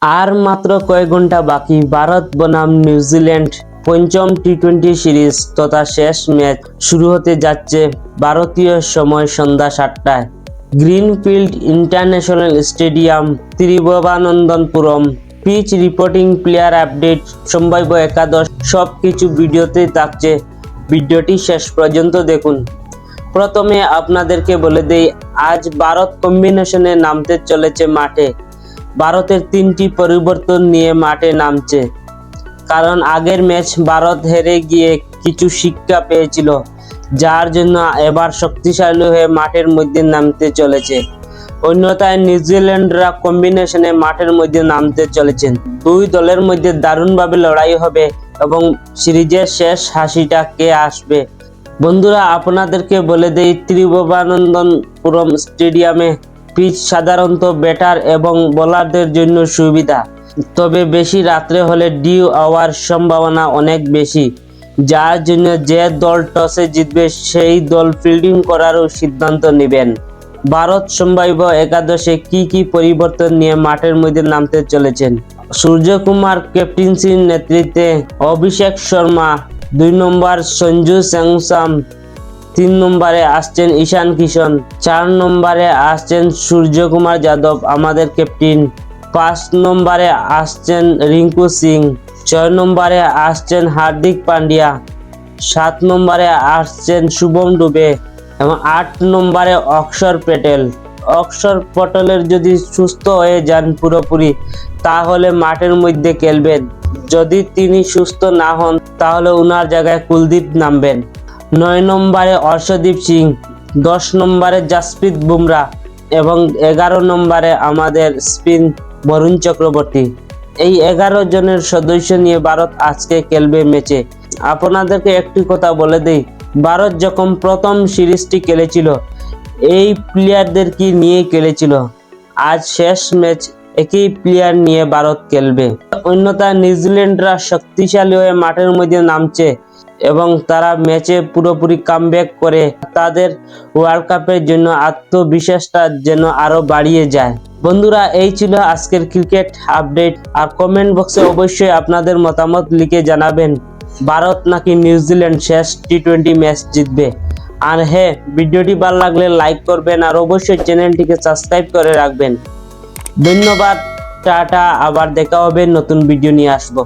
আর মাত্র কয়েক ঘন্টা বাকি ভারত বনাম নিউজিল্যান্ড পঞ্চম টি-20 সিরিজ তথা শেষ ম্যাচ শুরু হতে যাচ্ছে ভারতীয় সময় সন্ধ্যা 7টায় Greenfield International Stadium, Thiruvananthapuram. Pitch reporting, player update, সম্ভাব্য একাদশ সবকিছু ভিডিওতে থাকছে। ভিডিওটি শেষ পর্যন্ত দেখুন। প্রথমে আপনাদেরকে বলে দেই, আজ ভারত কম্বিনেশনে নামতে চলেছে মাঠে। ভারতের 3টি পরিবর্তন নিয়ে মাঠে নামছে, কারণ আগের ম্যাচ ভারত হেরে গিয়ে কিছু শিক্ষা পেয়েছিল, যার জন্য এবার শক্তিশালী হয়ে মাঠের মধ্যে নামতে চলেছে। অন্যথায় নিউজিল্যান্ডরা কম্বিনেশনে মাঠের মধ্যে নামতে চলেছেন। দুই দলের মধ্যে দারুণভাবে লড়াই হবে এবং সিরিজের শেষ হাসিটা কে আসবে। বন্ধুরা, আপনাদেরকে বলে দেই, তিরুবনন্তপুরম স্টেডিয়ামে পিচ সাধারণত ব্যাটার এবং বোলারদের জন্য সুবিধা, তবে বেশি রাত্রে হলে ডিউ হওয়ার সম্ভাবনা অনেক বেশি, যার জন্য যে দল টসে জিতবে সেই দল ফিল্ডিং করারও সিদ্ধান্ত নেবেন। ভারত সম্ভাব্য একাদশে কি পরিবর্তন নিয়ে মাঠের মধ্যে নামতে চলেছেন। সূর্যকুমার ক্যাপ্টেন্সির নেতৃত্বে অভিষেক শর্মা, 2 নম্বর সঞ্জু স্যামসন, 3 নম্বরে আসছেন ঈশান কিশন, 4 নম্বরে আসছেন সূর্যকুমার যাদব আমাদের ক্যাপ্টেন, 5 নম্বরে আসছেন রিঙ্কু সিং, 6 নম্বরে আসছেন হার্দিক পান্ডিয়া, 7 নম্বরে আসছেন শুভম দুবে এবং 8 নম্বরে অক্ষর প্যাটেল। অক্ষর প্যাটেলের যদি সুস্থ হয়ে যান পুরোপুরি, তাহলে মাঠের মধ্যে খেলবেন। যদি তিনি সুস্থ না হন, তাহলে উনার জায়গায় কুলদীপ নামবেন। 9 নম্বরে অর্শদীপ সিং, 10 নম্বরে জাসপ্রীত বুমরা এবং 11 নম্বরে আমাদের স্পিন বরুণ চক্রবর্তী। এই 11 জনের সদস্য নিয়ে ভারত আজকে খেলবে ম্যাচে। আপনাদেরকে একটি কথা বলে দেই, ভারত যখন প্রথম সিরিজটি খেলেছিল, এই প্লেয়ারদেরকে নিয়ে খেলেছিল। আজ শেষ ম্যাচ একই প্লেয়ার নিয়ে ভারত খেলবে। অন্যথায় নিউজিল্যান্ডরা শক্তিশালী হয়ে মাঠের মধ্যে নামছে এবং তারা ম্যাচে পুরোপুরি কামব্যাক করে তাদের ওয়ার্ল্ড কাপের জন্য আত্মবিশ্বাসটা যেন আরো বাড়িয়ে যায়। বন্ধুরা, এই ছিল আজকের ক্রিকেট আপডেট। আর কমেন্ট বক্সে অবশ্যই আপনাদের মতামত লিখে জানাবেন, ভারত নাকি নিউজিল্যান্ড শেষ টি-20 ম্যাচ জিতবে। আর হ্যাঁ, ভিডিওটি ভালো লাগলে লাইক করবেন আর অবশ্যই চ্যানেলটিকে সাবস্ক্রাইব করে রাখবেন। ধন্যবাদ, টাটা, আবার দেখা হবে, নতুন ভিডিও নিয়ে আসবো।